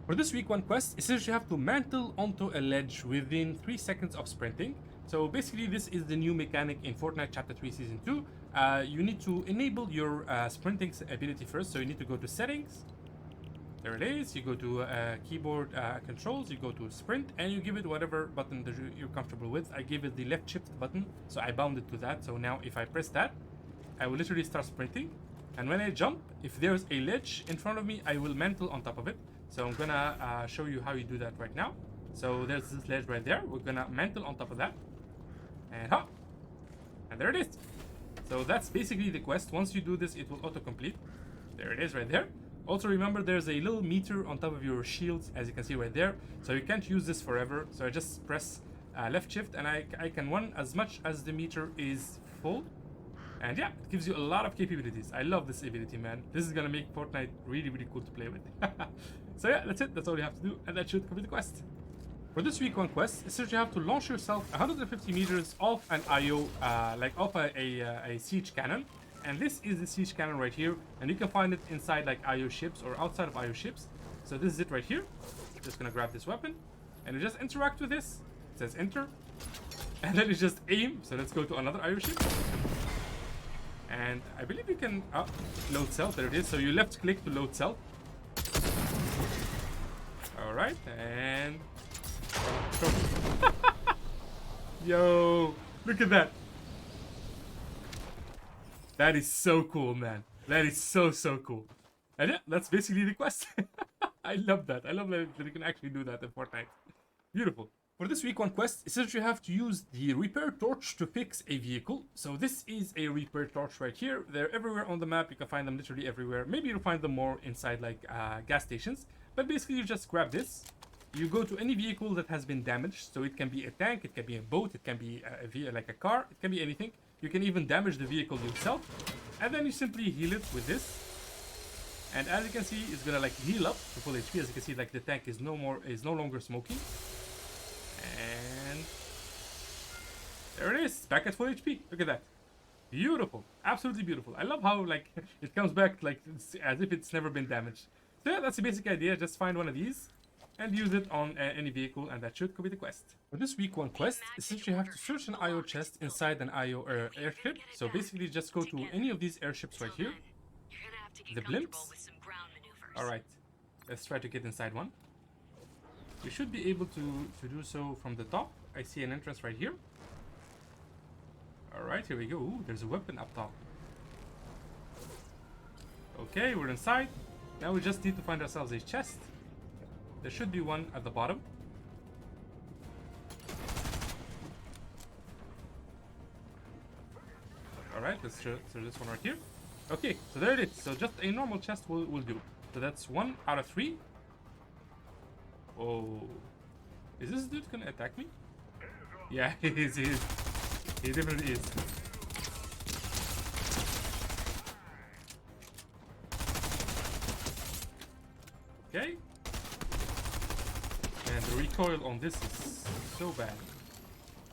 For this week 1 quest, essentially you have to mantle onto a ledge within 3 seconds of sprinting. So basically this is the new mechanic in Fortnite Chapter 3 Season 2. You need to enable your sprinting ability first, so you need to go to settings. There it is. You go to keyboard controls, you go to sprint, and you give it whatever button that you're comfortable with. I gave it the left shift button, so I bound it to that. So now if I press that, I will literally start sprinting. And when I jump, if there's a ledge in front of me, I will mantle on top of it. So I'm gonna show you how you do that right now. So there's this ledge right there. We're gonna mantle on top of that. And hop! And there it is. So that's basically the quest. Once you do this, it will auto-complete. There it is right there. Also remember there's a little meter on top of your shields, as you can see right there. So you can't use this forever. So I just press left shift and I can run as much as the meter is full. And yeah, it gives you a lot of capabilities. I love this ability, man. This is gonna make Fortnite really, really cool to play with. So yeah, that's it. That's all you have to do, and that should complete the quest. For this week 1 quest, essentially you have to launch yourself 150 meters off an IO, off a siege cannon. And this is the siege cannon right here, and you can find it inside like IO ships or outside of IO ships. So this is it right here. Just gonna grab this weapon, and you just interact with this. It says enter, and then you just aim. So let's go to another IO ship. And I believe you can load cell. There it is. So you left click to load cell. All right, and yo, look at that. That is so cool, man. That is so cool. And yeah, that's basically the quest. I love that. I love that you can actually do that in Fortnite. Beautiful. For this week 1 quest, essentially you have to use the repair torch to fix a vehicle. So this is a repair torch right here. They're everywhere on the map. You can find them literally everywhere. Maybe you'll find them more inside like gas stations. But basically you just grab this. You go to any vehicle that has been damaged. So it can be a tank, it can be a boat, it can be like a car, it can be anything. You can even damage the vehicle yourself. And then you simply heal it with this. And as you can see, it's gonna like heal up to full HP. As you can see, like the tank is no longer smoking. And there it is, back at full HP. Look at that. Beautiful. Absolutely beautiful. I love how like it comes back like as if it's never been damaged. So yeah, that's the basic idea. Just find one of these and use it on any vehicle, and that should complete the quest. For this week 1 quest, essentially you have to search an IO chest inside an IO airship. So basically just go to any of these airships right here. The blimps. Alright, let's try to get inside one. We should be able to do so from the top. I see an entrance right here. Alright, here we go. Ooh, there's a weapon up top. Okay, we're inside. Now we just need to find ourselves a chest. There should be one at the bottom. Alright, let's throw this one right here. Okay, so there it is. So just a normal chest will do. So that's 1 out of 3. Oh, is this dude gonna attack me? Yeah, he is. He definitely is. Okay. And the recoil on this is so bad.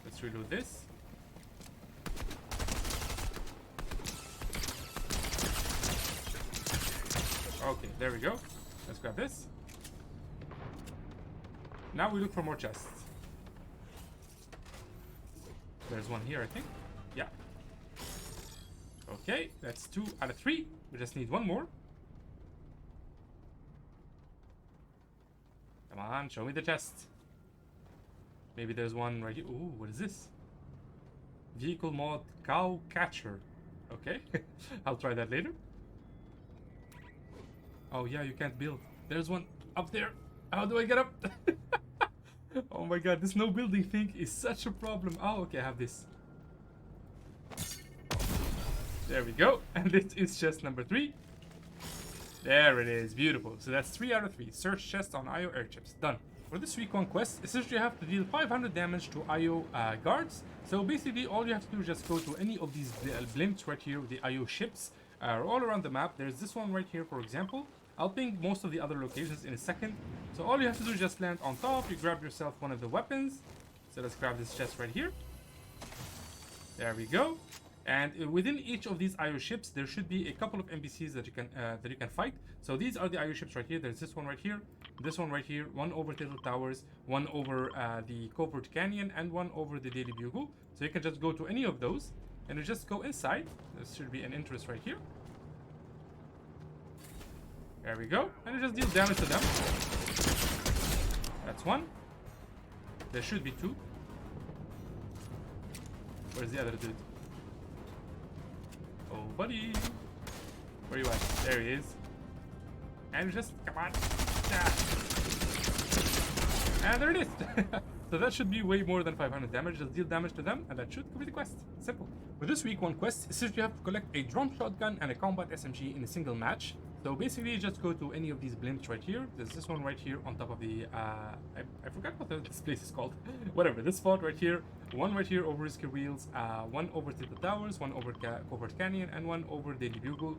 Let's reload this. Okay, there we go. Let's grab this. Now we look for more chests. There's one here, I think. Yeah. Okay, that's 2 out of 3. We just need one more. Come on, show me the chest. Maybe there's one right here. Ooh, what is this? Vehicle mod cow catcher. Okay, I'll try that later. Oh yeah, you can't build. There's one up there. How do I get up? Oh my god, this no building thing is such a problem. Oh, okay, I have this. There we go. And this is chest number 3. There it is. Beautiful. So that's 3 out of 3. Search chest on IO airships. Done. For this week 1 quest, essentially you have to deal 500 damage to IO guards. So basically all you have to do is just go to any of these blimps right here, the IO ships, all around the map. There's this one right here, for example. I'll ping most of the other locations in a second. So all you have to do is just land on top. You grab yourself one of the weapons. So let's grab this chest right here. There we go. And within each of these IO ships, there should be a couple of NPCs that you can fight. So these are the IO ships right here. There's this one right here. this one right here, one over Little Towers, one over the Covert Canyon, and one over the Daily Bugle. So you can just go to any of those, and you just go inside. There should be an entrance right here. There we go. And you just deal damage to them. That's one. There should be two. Where's the other dude? Oh, buddy. Where you at? There he is. And just, come on. Ah. And there it is. So that should be way more than 500 damage. Just deal damage to them, and that should complete the quest. Simple. For this week one quest, essentially you have to collect a drum shotgun and a combat SMG in a single match. So basically, just go to any of these blimps right here. There's this one right here on top of the, I forgot what this place is called. Whatever, this spot right here. One right here over Risky Wheels, one over Little Towers, one over Covert Canyon, and one over Daily Bugle.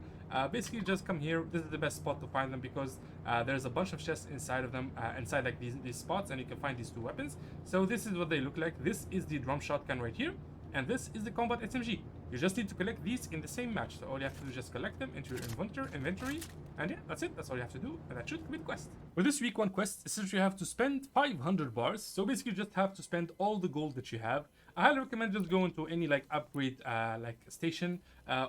Basically, just come here. This is the best spot to find them because there's a bunch of chests inside of them, inside like these spots, and you can find these two weapons. So this is what they look like. This is the drum shotgun right here, and this is the combat SMG. You just need to collect these in the same match. So all you have to do is just collect them into your inventory. And yeah, that's it. That's all you have to do. And that should complete the quest. For this week one quest, essentially you have to spend 500 bars. So basically you just have to spend all the gold that you have. I highly recommend just going to any like upgrade like station.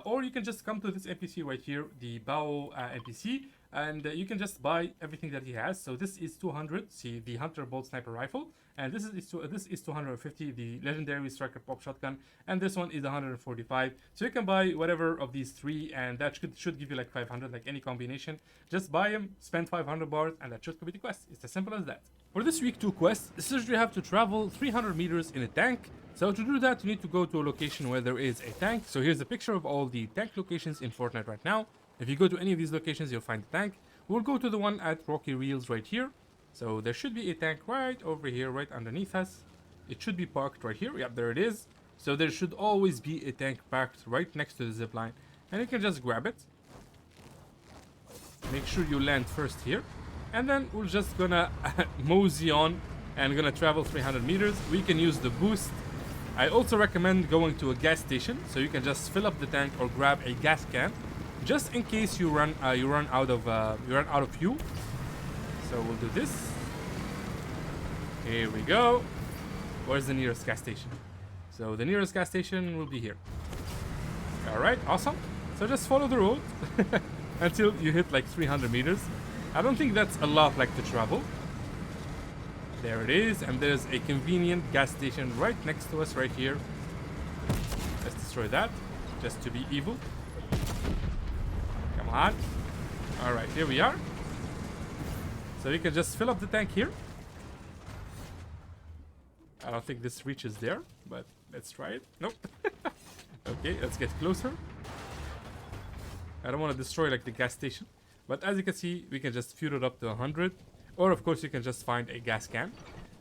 Or you can just come to this NPC right here, the Bao NPC. And you can just buy everything that he has. So this is 200, see the Hunter Bolt Sniper Rifle. And this is 250, the Legendary Striker Pop Shotgun. And this one is 145. So you can buy whatever of these three, and that should give you like 500, like any combination. Just buy them, spend 500 bars, and that should complete the quest. It's as simple as that. For this week 2 quest, essentially you have to travel 300 meters in a tank. So to do that, you need to go to a location where there is a tank. So here's a picture of all the tank locations in Fortnite right now. If you go to any of these locations, you'll find the tank. We'll go to the one at Rocky Reels right here. So there should be a tank right over here, right underneath us. It should be parked right here. Yep, there it is. So there should always be a tank parked right next to the zipline. And you can just grab it. Make sure you land first here. And then we're just gonna mosey on and gonna travel 300 meters. We can use the boost. I also recommend going to a gas station. So you can just fill up the tank or grab a gas can. Just in case you run out of fuel. So we'll do this. Here we go. Where's the nearest gas station? So the nearest gas station will be here. All right, awesome. So just follow the road until you hit like 300 meters. I don't think that's a lot like to travel. There it is, and there's a convenient gas station right next to us right here. Let's destroy that, just to be evil. Come on. All right, here we are. So you can just fill up the tank here. I don't think this reaches there, but let's try it. Nope. Okay, let's get closer. I don't want to destroy like the gas station, but as you can see, we can just fuel it up to 100. Or of course you can just find a gas can.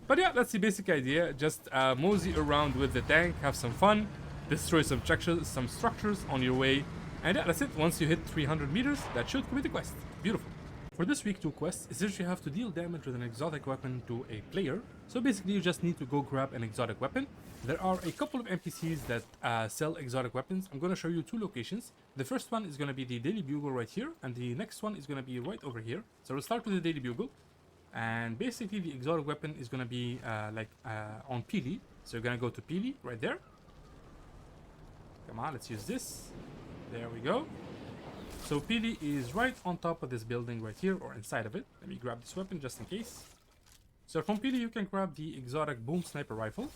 But yeah, that's the basic idea. Just mosey around with the tank, have some fun, destroy some structures on your way. And yeah, that's it. Once you hit 300 meters, that should complete the quest. Beautiful. For this week 2 quest, essentially you have to deal damage with an exotic weapon to a player. So basically you just need to go grab an exotic weapon. There are a couple of NPCs that sell exotic weapons. I'm going to show you 2 locations. The first one is going to be the Daily Bugle right here, and the next one is going to be right over here. So we'll start with the Daily Bugle. And basically the exotic weapon is going to be on Peely. So you're going to go to Peely right there. Come on, let's use this. There we go. So Peely is right on top of this building right here, or inside of it. Let me grab this weapon just in case. So from Peely you can grab the exotic boom sniper rifle.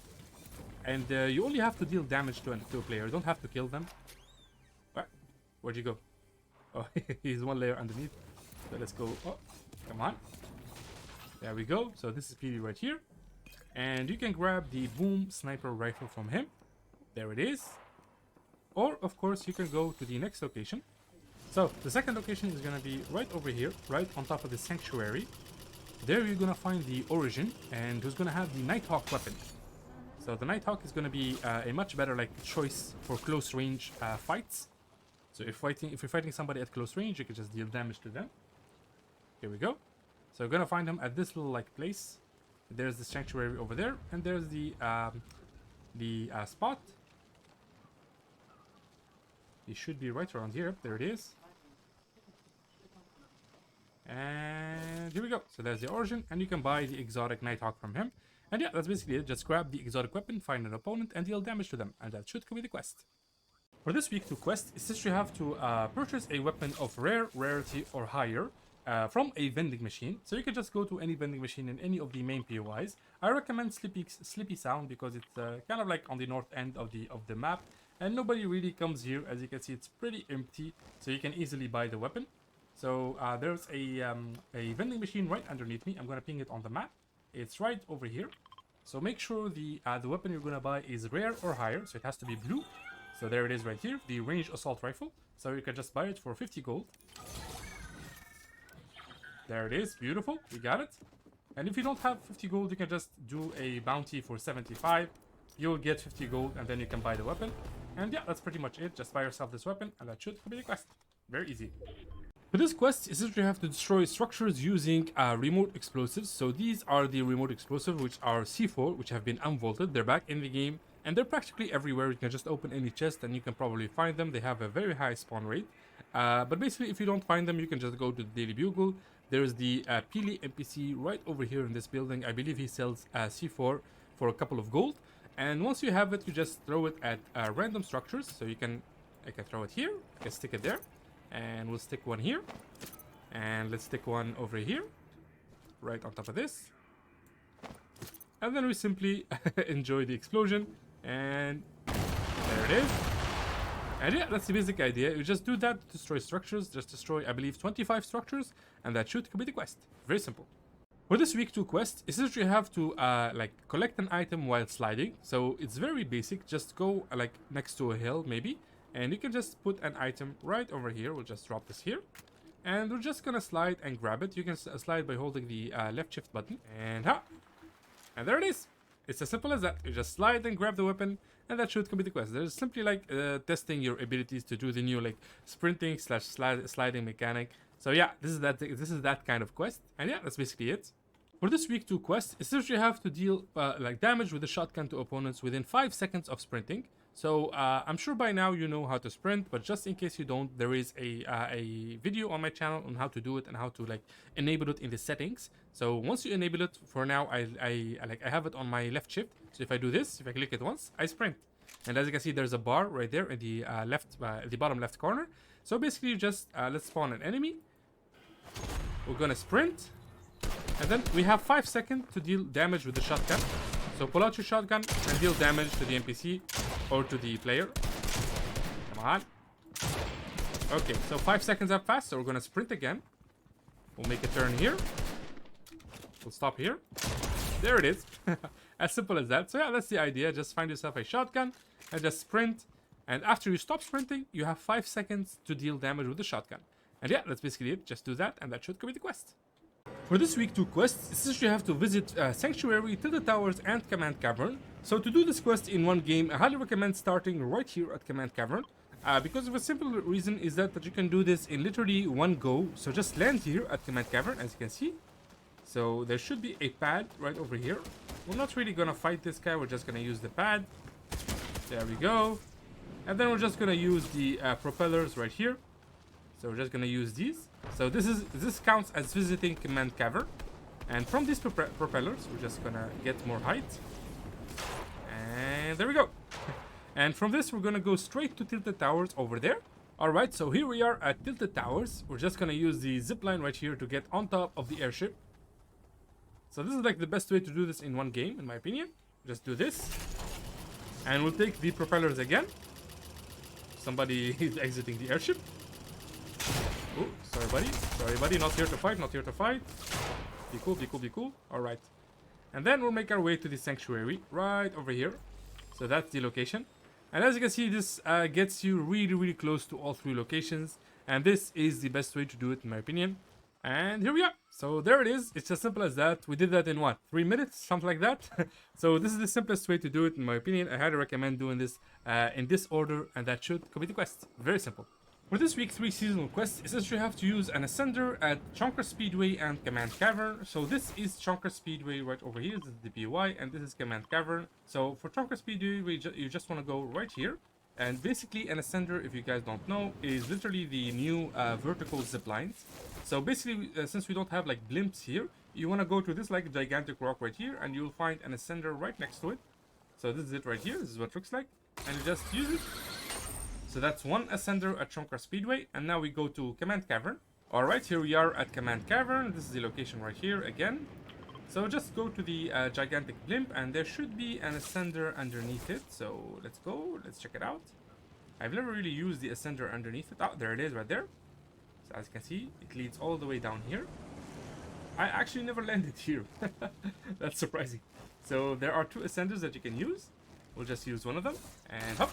And you only have to deal damage to a player. You don't have to kill them. What? Where'd you go? Oh, he's one layer underneath. So let's go. Oh, come on. There we go. So this is Peely right here. And you can grab the boom sniper rifle from him. There it is. Or, of course, you can go to the next location. So the second location is going to be right over here, right on top of the sanctuary. There you're going to find the Origin, and who's going to have the Nighthawk weapon. So the Nighthawk is going to be a much better like choice for close range fights. So if you're fighting somebody at close range, you can just deal damage to them. Here we go. So you're going to find them at this little like place. There's the sanctuary over there, and there's the spot. It should be right around here. There it is. And here we go. So there's the origin, and you can buy the exotic Nighthawk from him. And yeah, that's basically it. Just grab the exotic weapon, find an opponent, and deal damage to them. And that should complete the quest. For this week 2 quest, is that you have to purchase a weapon of rare, rarity, or higher from a vending machine. So you can just go to any vending machine in any of the main POIs. I recommend Sleepy Sound because it's kind of like on the north end of the map. And nobody really comes here. As you can see, it's pretty empty. So you can easily buy the weapon. So there's a vending machine right underneath me. I'm going to ping it on the map. It's right over here. So make sure the weapon you're going to buy is rare or higher. So it has to be blue. So there it is right here, the ranged assault rifle. So you can just buy it for 50 gold. There it is, beautiful, we got it. And if you don't have 50 gold, you can just do a bounty for 75. You'll get 50 gold and then you can buy the weapon. And yeah, that's pretty much it. Just buy yourself this weapon and that should complete the quest. Very easy. For this quest, essentially you have to destroy structures using remote explosives. So these are the remote explosives, which are C4, which have been unvaulted. They're back in the game. And they're practically everywhere. You can just open any chest and you can probably find them. They have a very high spawn rate. But basically, if you don't find them, you can just go to the Daily Bugle. There's the Peely NPC right over here in this building. I believe he sells C4 for a couple of gold. And once you have it, you just throw it at random structures. So I can throw it here. I can stick it there. And we'll stick one here. And let's stick one over here. Right on top of this. And then we simply enjoy the explosion. And there it is. And yeah, that's the basic idea. You just do that to destroy structures. Just destroy, I believe, 25 structures. And that should complete the quest. Very simple. For this week 2 quest, essentially you have to collect an item while sliding. So it's very basic. Just go next to a hill maybe. And you can just put an item right over here. We'll just drop this here. And we're just gonna slide and grab it. You can slide by holding the left shift button. And and there it is. It's as simple as that. You just slide and grab the weapon, and that should complete the quest. There's simply testing your abilities to do the new sprinting / sliding mechanic. So yeah, this is that kind of quest, and yeah, that's basically it. For this week 2 quest, essentially you have to deal damage with a shotgun to opponents within 5 seconds of sprinting. So I'm sure by now you know how to sprint, but just in case you don't, there is a video on my channel on how to do it and how to enable it in the settings. So once you enable it, for now I have it on my left shift. So if I do this, if I click it once, I sprint. And as you can see, there's a bar right there in the the bottom left corner. So basically, you just let's spawn an enemy. We're gonna sprint, and then we have 5 seconds to deal damage with the shotgun. So pull out your shotgun and deal damage to the NPC or to the player. Come on. Okay, so 5 seconds have passed, so we're gonna sprint again. We'll make a turn here. We'll stop here. There it is. As simple as that. So yeah, that's the idea. Just find yourself a shotgun and just sprint. And after you stop sprinting, you have 5 seconds to deal damage with the shotgun. And yeah, that's basically it. Just do that and that should complete the quest. For this week 2 quest, essentially you have to visit Sanctuary, Tilted Towers, and Command Cavern. So to do this quest in one game, I highly recommend starting right here at Command Cavern. Because of a simple reason is that you can do this in literally one go. So just land here at Command Cavern, as you can see. So there should be a pad right over here. We're not really gonna fight this guy, we're just gonna use the pad. There we go. And then we're just gonna use the propellers right here. So we're just gonna use these. So this counts as visiting Command Cavern. And from these propellers, we're just gonna get more height. And there we go. And from this, we're gonna go straight to Tilted Towers over there. Alright, so here we are at Tilted Towers. We're just gonna use the zipline right here to get on top of the airship. So this is the best way to do this in one game, in my opinion. Just do this. And we'll take the propellers again. Somebody is exiting the airship. Oh, sorry buddy. Sorry buddy, not here to fight, not here to fight. Be cool, be cool, be cool. Alright. And then we'll make our way to the sanctuary, right over here. So that's the location. And as you can see, this gets you really, really close to all 3 locations. And this is the best way to do it, in my opinion. And here we are. So there it is. It's as simple as that. We did that in what? 3 minutes? Something like that. So this is the simplest way to do it, in my opinion. I highly recommend doing this in this order. And that should complete the quest. Very simple. For this week 3 seasonal quest, essentially you have to use an ascender at Chonker Speedway and Command Cavern. So this is Chonker Speedway right over here. This is the POI and this is Command Cavern. So for Chonker Speedway, you just want to go right here. And basically, an ascender, if you guys don't know, is literally the new vertical zip lines. So basically, since we don't have like blimps here, you want to go to this like gigantic rock right here, and you'll find an ascender right next to it. So this is it right here. This is what it looks like, and you just use it. So that's one ascender at Chonker Speedway, and now we go to Command Cavern. All right, here we are at Command Cavern. This is the location right here again. So just go to the gigantic blimp, and there should be an ascender underneath it. So let's go, let's check it out. I've never really used the ascender underneath it. Oh, there it is right there. So as you can see, it leads all the way down here. I actually never landed here. That's surprising. So there are two ascenders that you can use. We'll just use one of them, and hop.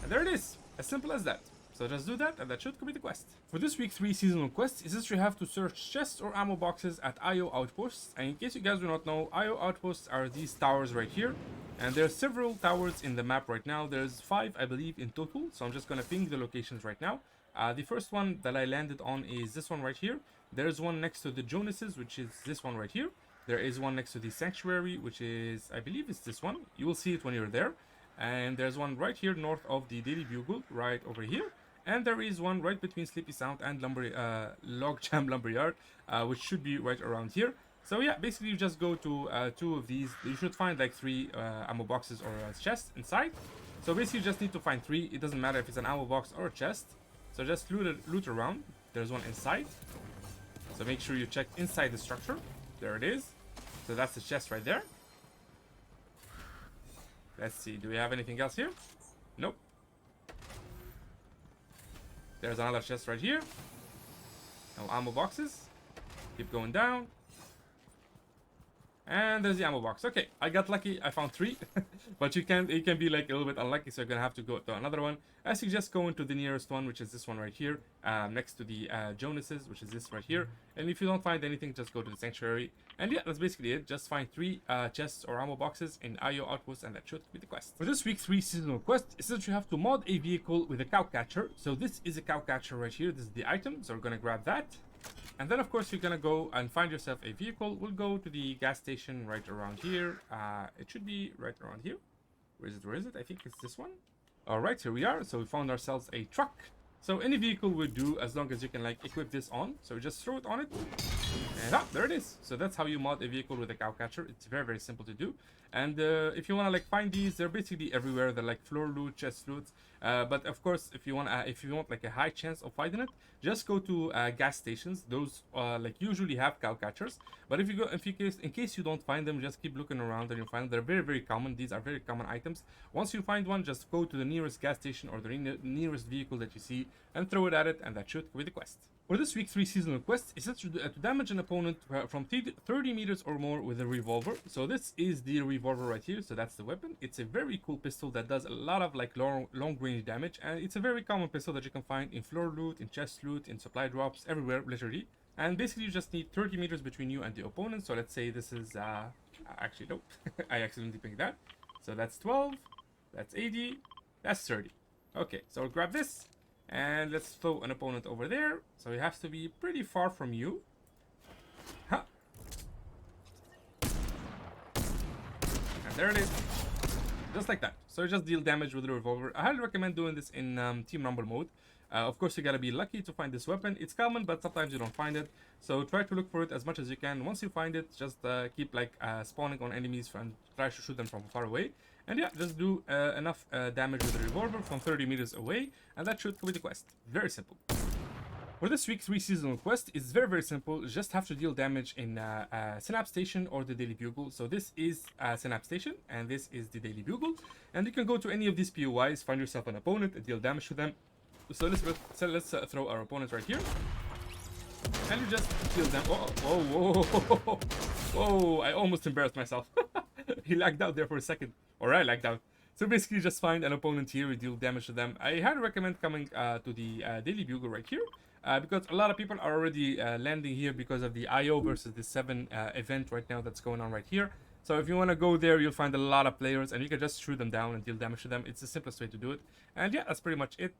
And there it is, as simple as that. So just do that, and that should complete the quest. For this week 3 seasonal quest is that you have to search chests or ammo boxes at IO Outposts. And in case you guys do not know, IO Outposts are these towers right here. And there are several towers in the map right now. There's 5, I believe, in total. So I'm just going to ping the locations right now. The first one that I landed on is this one right here. There's one next to the Jonases, which is this one right here. There is one next to the Sanctuary, which is, I believe it's this one. You will see it when you're there. And there's one right here north of the Daily Bugle, right over here. And there is one right between Sleepy Sound and Logjam Lumberyard, which should be right around here. So yeah, basically you just go to 2 of these. You should find like 3 ammo boxes or a chest inside. So basically you just need to find 3. It doesn't matter if it's an ammo box or a chest. So just loot around. There's one inside. So make sure you check inside the structure. There it is. So that's the chest right there. Let's see, do we have anything else here? Nope. There's another chest right here. No ammo boxes. Keep going down. And there's the ammo box. Okay, I got lucky. I found 3. But it can be like a little bit unlucky, so you're gonna have to go to another one. I suggest going to the nearest one, which is this one right here, next to the Jonases, which is this right here. And if you don't find anything, just go to the Sanctuary. And yeah, that's basically it. Just find 3 chests or ammo boxes in IO Outposts, and that should be the quest. For this week 3 seasonal quest, it says you have to mod a vehicle with a cow catcher. So this is a cow catcher right here. This is the item, so we're gonna grab that. And then, of course, you're gonna go and find yourself a vehicle. We'll go to the gas station right around here. It should be right around here. Where is it? Where is it? I think it's this one. All right, here we are. So we found ourselves a truck. So any vehicle would do as long as you can like equip this on. So just throw it on it. And there it is. So that's how you mod a vehicle with a cow catcher. It's very, very simple to do. And if you want to like find these, they're basically everywhere. They're like floor loot, chest loot. But of course, if you want like a high chance of finding it, just go to gas stations. Those like usually have cow catchers. But in case you don't find them, just keep looking around and you'll find them. They're very, very common. These are very common items. Once you find one, just go to the nearest gas station or the nearest vehicle that you see and throw it at it, and that should complete the quest. For this week 3 seasonal quest, is to damage an opponent from 30 meters or more with a revolver. So this is the revolver right here. So that's the weapon. It's a very cool pistol that does a lot of like long range damage, and it's a very common pistol that you can find in floor loot, in chest loot, in supply drops, everywhere literally. And basically you just need 30 meters between you and the opponent. So let's say this is actually nope, I accidentally picked that. So that's 12, that's 80, that's 30. Okay, so I'll grab this. And let's throw an opponent over there. So he has to be pretty far from you. Huh. And there it is. Just like that. So you just deal damage with the revolver. I highly recommend doing this in Team Rumble mode. Of course, you gotta be lucky to find this weapon. It's common, but sometimes you don't find it. So try to look for it as much as you can. Once you find it, just keep like spawning on enemies and try to shoot them from far away. And yeah, just do enough damage with the revolver from 30 meters away, and that should complete the quest. Very simple. For this week's 3 seasonal quest, it's very, very simple. You just have to deal damage in Synapse Station or the Daily Bugle. So this is Synapse Station, and this is the Daily Bugle. And you can go to any of these POIs, find yourself an opponent, and deal damage to them. So let's throw our opponent right here. And you just deal them. Whoa, whoa, I almost embarrassed myself. He lagged out there for a second. Or I lagged out. So basically just find an opponent here, you deal damage to them. I highly recommend coming to the Daily Bugle right here. Because a lot of people are already landing here because of the IO versus the 7 event right now that's going on right here. So if you want to go there, you'll find a lot of players, and you can just shoot them down and deal damage to them. It's the simplest way to do it. And yeah, that's pretty much it.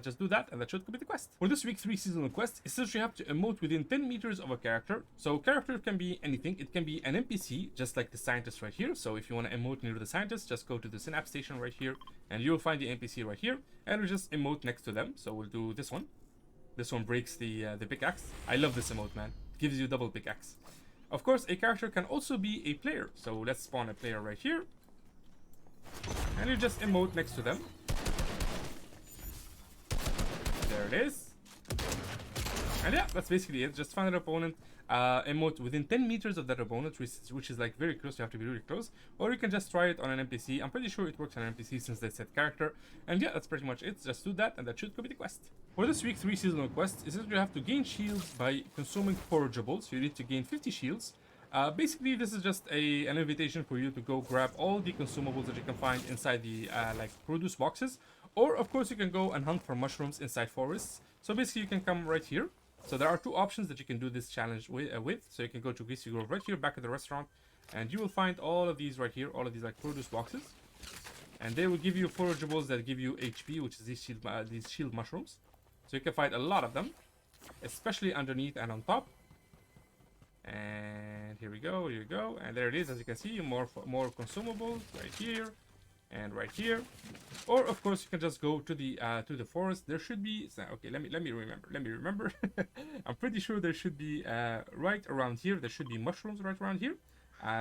Just do that, and that should complete the quest. For this week 3 seasonal quest, essentially you have to emote within 10 meters of a character. So character can be anything. It can be an NPC, just like the scientist right here. So if you want to emote near the scientist, just go to the Synapse Station right here, and you'll find the NPC right here, and we just emote next to them. So we'll do this one. This one breaks the pickaxe. I love this emote, man. It gives you double pickaxe. Of course, a character can also be a player. So let's spawn a player right here. And you just emote next to them. There it is. And yeah, that's basically it. Just find an opponent, emote within 10 meters of that opponent, which is like very close. You have to be really close. Or you can just try it on an NPC. I'm pretty sure it works on an NPC since they said character. And yeah, that's pretty much it. Just do that, and that should complete the quest. For this week 3 seasonal quest, is that you have to gain shields by consuming forageables. You need to gain 50 shields. Basically, this is just an invitation for you to go grab all the consumables that you can find inside the like produce boxes. Or, of course, you can go and hunt for mushrooms inside forests. So basically, you can come right here. So there are 2 options that you can do this challenge with. So you can go to Greasy Grove right here, back at the restaurant. And you will find all of these right here, all of these like produce boxes. And they will give you forageables that give you HP, which is these shield mushrooms. So you can find a lot of them, especially underneath and on top. And here we go, here we go. And there it is, as you can see, more consumables right here and right here. Or of course you can just go to the forest. There should be, okay, let me remember. I'm pretty sure there should be right around here. There should be mushrooms right around here.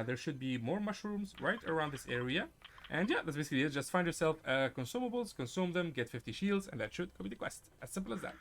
There should be more mushrooms right around this area. And yeah, that's basically it. Just find yourself consumables, consume them, get 50 shields, and that should complete the quest. As simple as that.